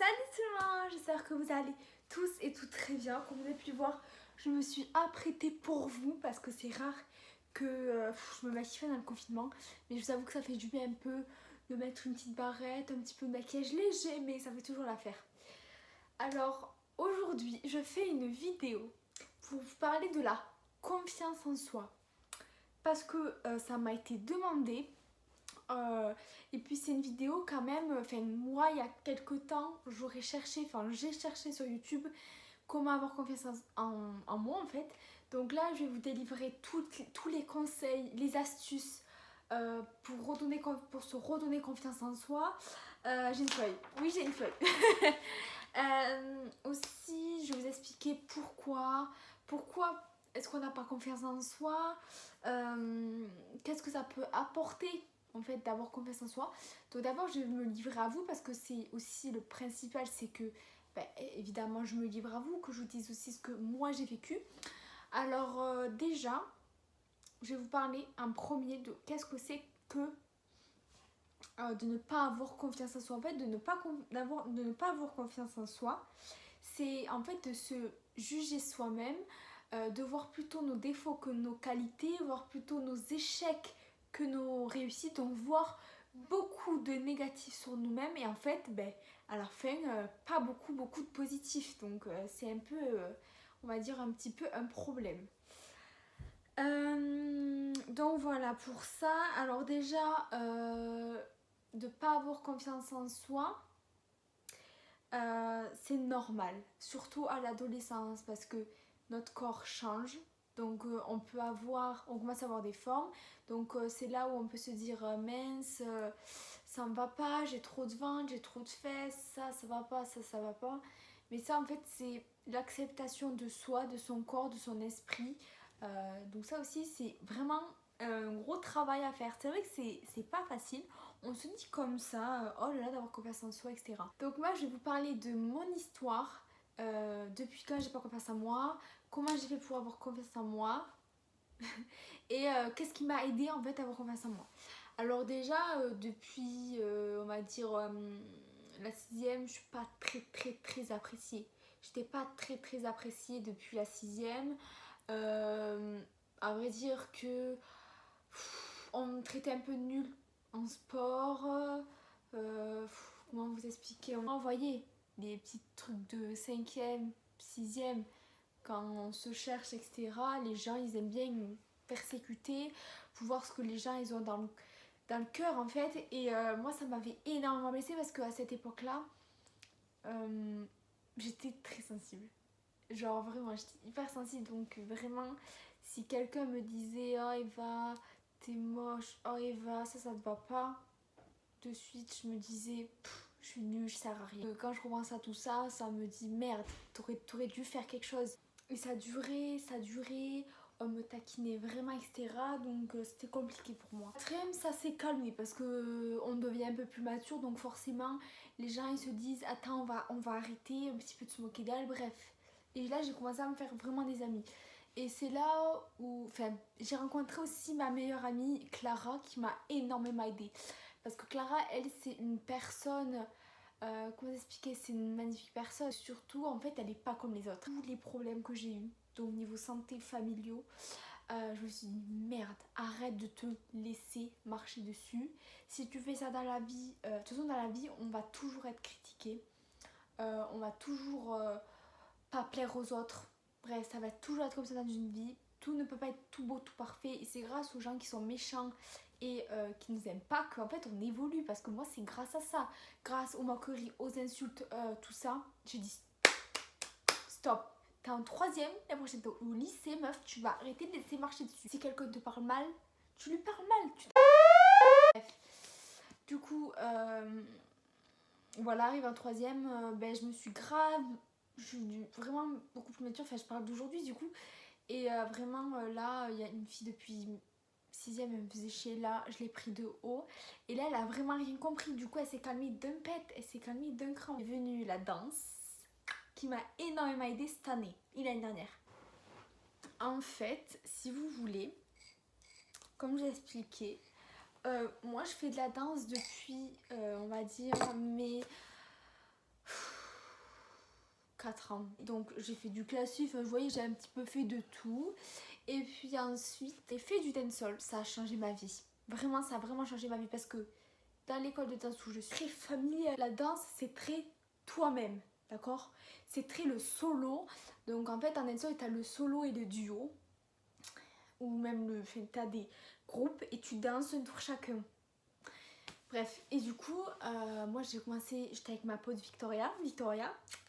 Salut tout le monde, j'espère que vous allez tous et toutes très bien. Comme vous avez pu le voir, je me suis apprêtée pour vous parce que c'est rare que je me maquille dans le confinement. Mais je vous avoue que ça fait du bien un peu de mettre une petite barrette, un petit peu de maquillage léger, mais ça fait toujours l'affaire. Alors aujourd'hui, je fais une vidéo pour vous parler de la confiance en soi. Parce que ça m'a été demandé. Et puis c'est une vidéo quand même, enfin moi il y a quelques temps j'ai cherché sur YouTube comment avoir confiance en moi en fait. Donc là je vais vous délivrer tous les conseils, les astuces pour se redonner confiance en soi. J'ai une feuille, oui j'ai une feuille. Aussi je vais vous expliquer pourquoi est-ce qu'on n'a pas confiance en soi, qu'est-ce que ça peut apporter en fait d'avoir confiance en soi. Donc d'abord je vais me livrer à vous parce que c'est aussi le principal, c'est que évidemment je me livre à vous, que je vous dise aussi ce que moi j'ai vécu. Alors déjà je vais vous parler en premier de qu'est-ce que c'est que de ne pas avoir confiance en soi. En fait de ne pas avoir confiance en soi, c'est en fait de se juger soi-même, de voir plutôt nos défauts que nos qualités, voir plutôt nos échecs que nos réussites, donc voir beaucoup de négatifs sur nous-mêmes et en fait à la fin pas beaucoup de positifs, donc c'est un peu on va dire un petit peu un problème. Donc voilà pour ça. Alors déjà de pas avoir confiance en soi, c'est normal, surtout à l'adolescence parce que notre corps change. Donc on commence à avoir des formes. Donc c'est là où on peut se dire mince, ça me va pas, j'ai trop de ventre, j'ai trop de fesses, ça va pas, ça va pas. Mais ça en fait c'est l'acceptation de soi, de son corps, de son esprit. Donc ça aussi c'est vraiment un gros travail à faire. C'est vrai que c'est pas facile. On se dit comme ça, oh là là, d'avoir confiance en soi, etc. Donc moi, je vais vous parler de mon histoire, depuis quand j'ai pas confiance en moi, comment j'ai fait pour avoir confiance en moi, et qu'est-ce qui m'a aidé en fait à avoir confiance en moi. Alors déjà, depuis, on va dire, la sixième, je suis pas très appréciée. J'étais pas très appréciée depuis la sixième. À vrai dire que on me traitait un peu de nulle en sport. Comment vous expliquer? On m'envoyait des petits trucs de 5e, 6e quand on se cherche, etc. Les gens, ils aiment bien nous persécuter pour voir ce que les gens, ils ont dans le cœur, en fait. Et moi, ça m'avait énormément blessée parce qu'à cette époque-là, j'étais très sensible. Genre, vraiment, j'étais hyper sensible. Donc, vraiment, si quelqu'un me disait « Oh, Eva, t'es moche. Oh, Eva, ça te va pas », de suite, je me disais « Je suis nulle, je sers à rien ». Quand je repense à tout ça, ça me dit « Merde, t'aurais dû faire quelque chose ». Et ça durait, on me taquinait vraiment, etc. Donc c'était compliqué pour moi. Quatrième, ça s'est calmé parce que on devient un peu plus mature, donc forcément les gens ils se disent attends, on va arrêter un petit peu de se moquer d'elle, bref. Et là j'ai commencé à me faire vraiment des amis. Et c'est là où j'ai rencontré aussi ma meilleure amie Clara qui m'a énormément aidée. Parce que Clara, elle, c'est une personne, comment expliquer, c'est une magnifique personne. Surtout, en fait, elle n'est pas comme les autres. Tous les problèmes que j'ai eus, donc niveau santé, familiaux, je me suis dit merde, arrête de te laisser marcher dessus. Si tu fais ça dans la vie, de toute façon dans la vie, on va toujours être critiqué. On va toujours pas plaire aux autres. Bref, ça va toujours être comme ça dans une vie. Tout ne peut pas être tout beau, tout parfait. Et c'est grâce aux gens qui sont méchants et qui nous aiment pas qu'en fait on évolue. Parce que moi, c'est grâce à ça, grâce aux moqueries, aux insultes, tout ça, j'ai dit stop. T'es en troisième, la prochaine t'es au lycée, meuf, tu vas arrêter de laisser marcher dessus. Si quelqu'un te parle mal, tu lui parles mal. Bref. Du coup, voilà, arrive en troisième, je me suis grave, je suis vraiment beaucoup plus mature, enfin je parle d'aujourd'hui du coup. Et vraiment là, il y a une fille depuis 6e, elle me faisait chier, là, je l'ai pris de haut. Et là, elle a vraiment rien compris, du coup elle s'est calmée d'un pet, elle s'est calmée d'un cran. Est venue la danse, qui m'a énormément aidée cette année, et l'année dernière. En fait, si vous voulez, comme j'ai expliqué, moi je fais de la danse depuis, on va dire, 4 ans. Donc j'ai fait du classique, vous voyez, j'ai un petit peu fait de tout. Et puis ensuite, j'ai fait du dancehall. Ça a changé ma vie. Vraiment, ça a vraiment changé ma vie parce que dans l'école de danse où je suis très familière, la danse, c'est très toi-même, d'accord? C'est très le solo. Donc en fait, en dancehall, tu as le solo et le duo. Ou même tu as des groupes et tu danses un tour chacun. Bref, et du coup, moi j'ai commencé, j'étais avec ma pote Victoria,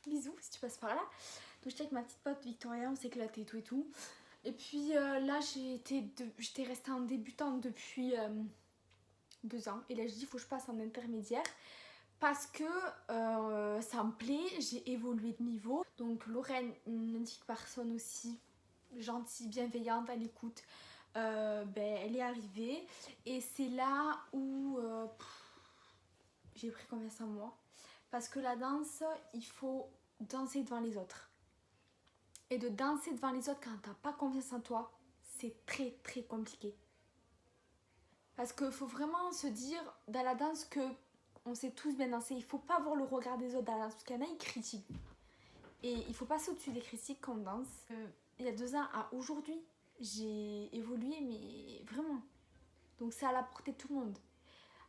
bisous si tu passes par là. Donc j'étais avec ma petite pote Victoria, on s'éclatait et tout et tout. Et puis là j'étais restée en débutante depuis 2 ans. Et là je dis il faut que je passe en intermédiaire. Parce que ça me plaît, j'ai évolué de niveau. Donc Lorraine, une magnifique personne aussi, gentille, bienveillante, à l'écoute. Elle est arrivée et c'est là où j'ai pris confiance en moi parce que la danse, il faut danser devant les autres et de danser devant les autres quand t'as pas confiance en toi, c'est très très compliqué parce qu'il faut vraiment se dire dans la danse que on sait tous bien danser, il faut pas voir le regard des autres dans la danse parce qu'il y en a ils critiquent et il faut passer au-dessus des critiques quand on danse. Il y a 2 ans à aujourd'hui, j'ai évolué mais vraiment. Donc c'est à la portée de tout le monde.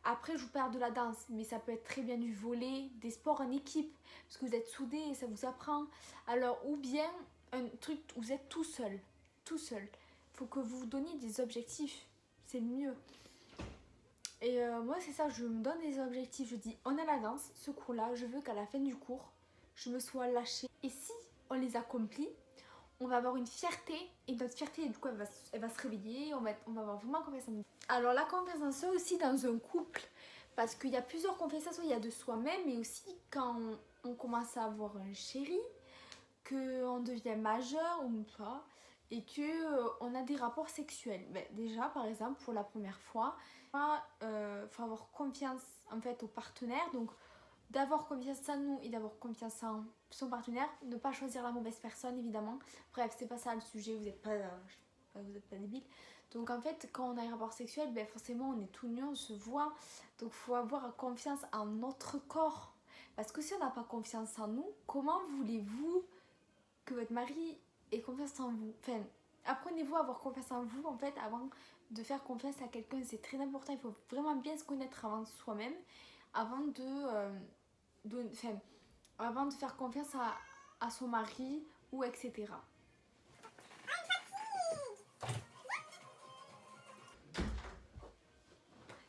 Après, je vous parle de la danse, mais ça peut être très bien du volley, des sports en équipe, parce que vous êtes soudés et ça vous apprend. Alors, ou bien un truc où vous êtes tout seul, tout seul. Il faut que vous vous donniez des objectifs, c'est le mieux. Et moi, c'est ça, je me donne des objectifs. Je dis, on a la danse, ce cours-là, je veux qu'à la fin du cours, je me sois lâchée. Et si on les accomplit, on va avoir une fierté et notre fierté du coup elle va se réveiller, on va avoir vraiment confiance en nous. Alors la confiance en soi aussi dans un couple parce qu'il y a plusieurs confiances en soi, il y a de soi-même mais aussi quand on commence à avoir un chéri, qu'on devient majeur ou pas et que on a des rapports sexuels. Déjà par exemple pour la première fois, faut avoir confiance en fait au partenaire, donc d'avoir confiance en nous et d'avoir confiance en son partenaire, ne pas choisir la mauvaise personne évidemment. Bref, c'est pas ça le sujet, vous êtes pas débile. Donc en fait, quand on a un rapport sexuel, forcément on est tout nu, on se voit. Donc faut avoir confiance en notre corps. Parce que si on n'a pas confiance en nous, comment voulez-vous que votre mari ait confiance en vous? Enfin, apprenez-vous à avoir confiance en vous en fait avant de faire confiance à quelqu'un. C'est très important, il faut vraiment bien se connaître avant soi-même, avant avant de faire confiance à son mari ou etc.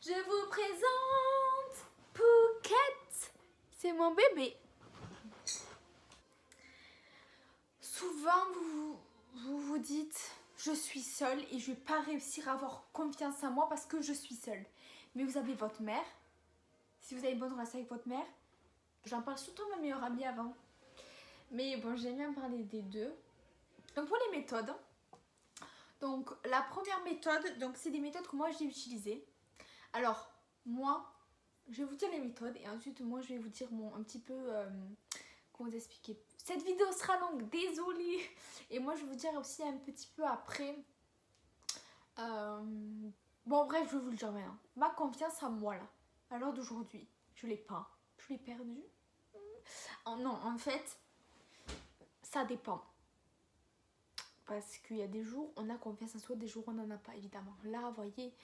Je vous présente Pouquette, c'est mon bébé. Souvent vous dites je suis seule et je vais pas réussir à avoir confiance en moi parce que je suis seule. Mais vous avez votre mère, si vous avez une bonne relation avec votre mère, j'en parle surtout à ma meilleure amie avant. Mais bon, j'aime bien parler des deux. Donc pour les méthodes, donc la première méthode, donc c'est des méthodes que moi j'ai utilisées. Alors moi, je vais vous dire les méthodes et ensuite moi je vais vous dire un petit peu comment vous expliquer. Cette vidéo sera longue, désolée. Et moi je vais vous dire aussi un petit peu après. Bon bref, je vais vous le dire maintenant. Ma confiance en moi là, à l'heure d'aujourd'hui, je l'ai pas. Je l'ai perdue. Oh, non, en fait, ça dépend. Parce qu'il y a des jours on a confiance en soi, des jours on n'en a pas évidemment. Là, vous voyez,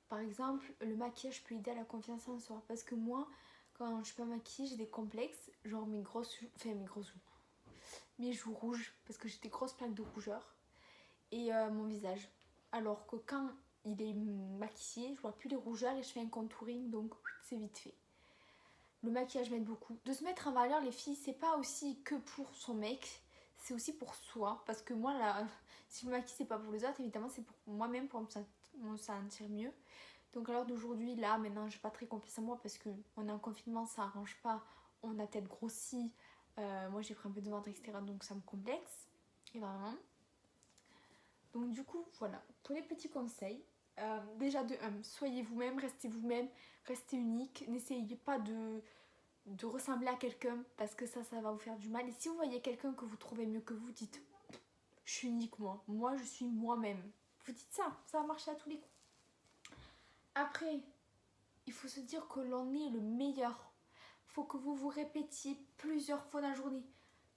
par exemple, le maquillage peut aider à la confiance en soi. Parce que moi, quand je suis pas maquillée, j'ai des complexes, genre mes joues rouges, parce que j'ai des grosses plaques de rougeur. Et mon visage. Alors que quand il est maquillé, je vois plus les rougeurs et je fais un contouring, donc c'est vite fait. Le maquillage m'aide beaucoup. De se mettre en valeur, les filles, c'est pas aussi que pour son mec, c'est aussi pour soi. Parce que moi, là, si je me maquille, c'est pas pour les autres, évidemment, c'est pour moi-même, pour me sentir mieux. Donc, à l'heure d'aujourd'hui, là, maintenant, j'ai pas très confiance en moi parce qu'on est en confinement, ça arrange pas. On a peut-être grossi. Moi, j'ai pris un peu de ventre, etc. Donc, ça me complexe. Énormément. Donc, du coup, voilà. Pour les petits conseils, déjà de 1, soyez vous-même, restez unique. N'essayez pas de ressembler à quelqu'un parce que ça va vous faire du mal. Et si vous voyez quelqu'un que vous trouvez mieux que vous, dites je suis unique moi je suis moi-même. Vous dites ça va marcher à tous les coups. Après, il faut se dire que l'on est le meilleur. Il faut que vous vous répétiez plusieurs fois dans la journée.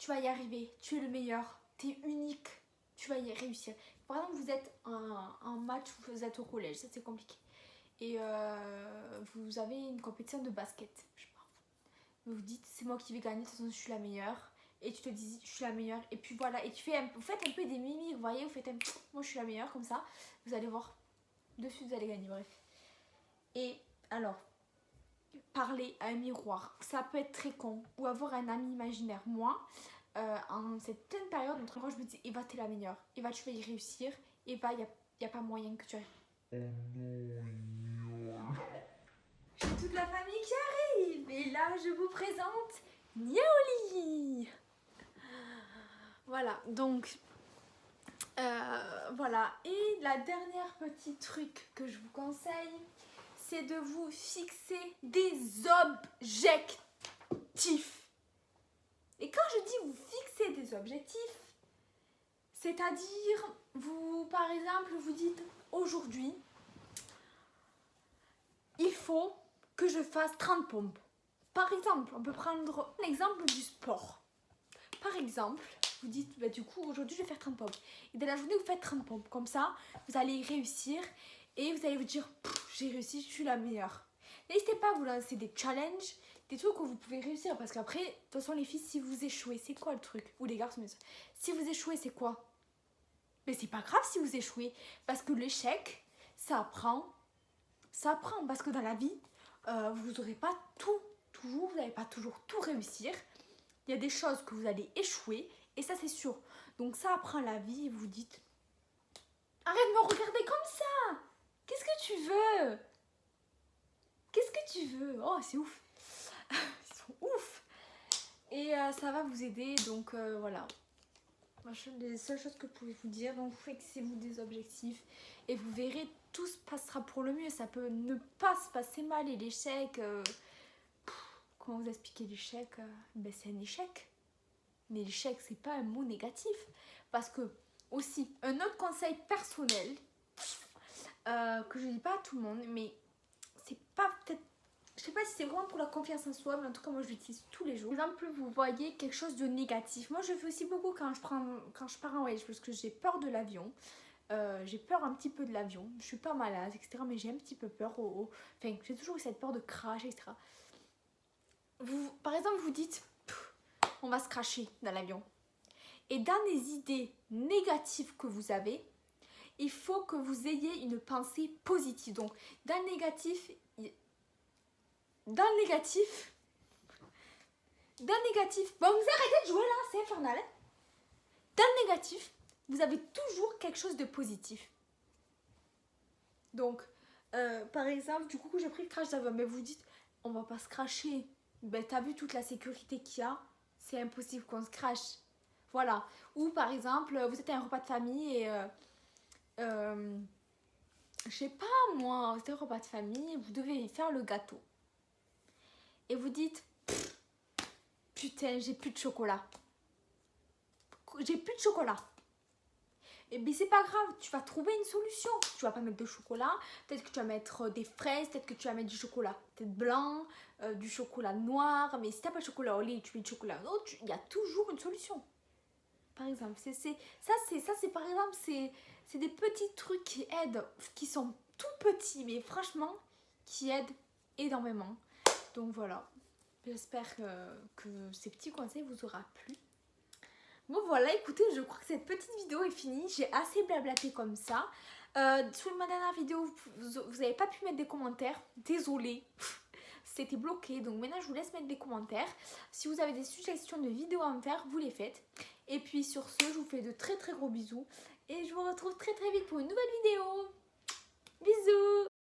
tu vas y arriver, tu es le meilleur, tu es unique, tu vas y réussir. Par exemple, vous êtes en match, vous êtes au collège, ça c'est compliqué. Et vous avez une compétition de basket, je sais pas. Vous vous dites, c'est moi qui vais gagner, de toute façon je suis la meilleure. Et tu te dis, je suis la meilleure. Et puis voilà, et vous faites un peu des mimiques, vous voyez, vous faites un moi je suis la meilleure, comme ça. Vous allez voir, de suite vous allez gagner, bref. Et alors, parler à un miroir, ça peut être très con. Ou avoir un ami imaginaire. Moi, en cette pleine période, entre moi je me dis, Eva, t'es la meilleure. Eva, tu vas y réussir. Eva, y a pas moyen que tu arrives. J'ai toute la famille qui arrive. Et là, je vous présente Niaoli. Voilà, donc voilà. Et la dernière petit truc que je vous conseille, c'est de vous fixer des objectifs. Et quand je dis vous fixer des objectifs, c'est-à-dire, vous, par exemple, vous dites aujourd'hui, il faut que je fasse 30 pompes. Par exemple, on peut prendre l'exemple du sport. Par exemple, vous dites, bah, du coup, aujourd'hui, je vais faire 30 pompes. Et dans la journée, vous faites 30 pompes. Comme ça, vous allez y réussir et vous allez vous dire, j'ai réussi, je suis la meilleure. N'hésitez pas à vous lancer des challenges, des trucs où vous pouvez réussir. Parce qu'après, de toute façon, les filles, si vous échouez, c'est quoi le truc? Ou les garçons, si vous échouez, c'est quoi? Mais c'est pas grave si vous échouez. Parce que l'échec, ça apprend. Ça apprend. Parce que dans la vie, vous n'aurez pas tout. Toujours, vous n'allez pas toujours tout réussir. Il y a des choses que vous allez échouer. Et ça, c'est sûr. Donc ça apprend la vie et vous dites, arrête de me regarder comme ça. Qu'est-ce que tu veux? Qu'est-ce que tu veux? Oh, c'est ouf. Ils sont ouf. Et ça va vous aider. Donc voilà. Les seules choses que je pouvez vous dire. Donc fixez-vous des objectifs. Et vous verrez, tout se passera pour le mieux. Ça peut ne pas se passer mal. Et l'échec... comment vous expliquer l'échec? Ben, c'est un échec. Mais l'échec, c'est pas un mot négatif. Parce que, aussi, un autre conseil personnel, que je dis pas à tout le monde, mais c'est pas peut-être, je sais pas si c'est vraiment pour la confiance en soi, mais en tout cas, moi, je l'utilise tous les jours. Par exemple, vous voyez quelque chose de négatif. Moi, je fais aussi beaucoup quand je pars en voyage, parce que j'ai peur de l'avion. J'ai peur un petit peu de l'avion. Je suis pas malade, etc. Mais j'ai un petit peu peur. Enfin, j'ai toujours eu cette peur de crash, etc. Par exemple, vous dites, on va se crasher dans l'avion. Et dans les idées négatives que vous avez, il faut que vous ayez une pensée positive. Donc, dans le négatif, bon, vous arrêtez de jouer là, c'est infernal. Hein. Dans le négatif, vous avez toujours quelque chose de positif. Donc, par exemple, du coup, j'ai pris le crash d'avion, mais vous dites, on va pas se crasher. Ben, t'as vu toute la sécurité qu'il y a? C'est impossible qu'on se crache. Voilà. Ou par exemple, vous êtes à un repas de famille et... je sais pas moi, vous êtes à un repas de famille et vous devez faire le gâteau. Et vous dites... Putain, j'ai plus de chocolat. J'ai plus de chocolat. Et bien c'est pas grave, tu vas trouver une solution. Tu vas pas mettre de chocolat, peut-être que tu vas mettre des fraises, peut-être que tu vas mettre du chocolat peut-être blanc, du chocolat noir. Mais si t'as pas de chocolat au lait, tu mets du chocolat autre, il y a toujours une solution. Par exemple, ça c'est par exemple, c'est des petits trucs qui aident, qui sont tout petits, mais franchement, qui aident énormément. Donc voilà, j'espère que ces petits conseils vous aura plu. Bon voilà, écoutez, je crois que cette petite vidéo est finie. J'ai assez blablaté comme ça. Sur ma dernière vidéo, vous n'avez pas pu mettre des commentaires. Désolée, c'était bloqué. Donc maintenant, je vous laisse mettre des commentaires. Si vous avez des suggestions de vidéos à me faire, vous les faites. Et puis sur ce, je vous fais de très très gros bisous. Et je vous retrouve très très vite pour une nouvelle vidéo. Bisous!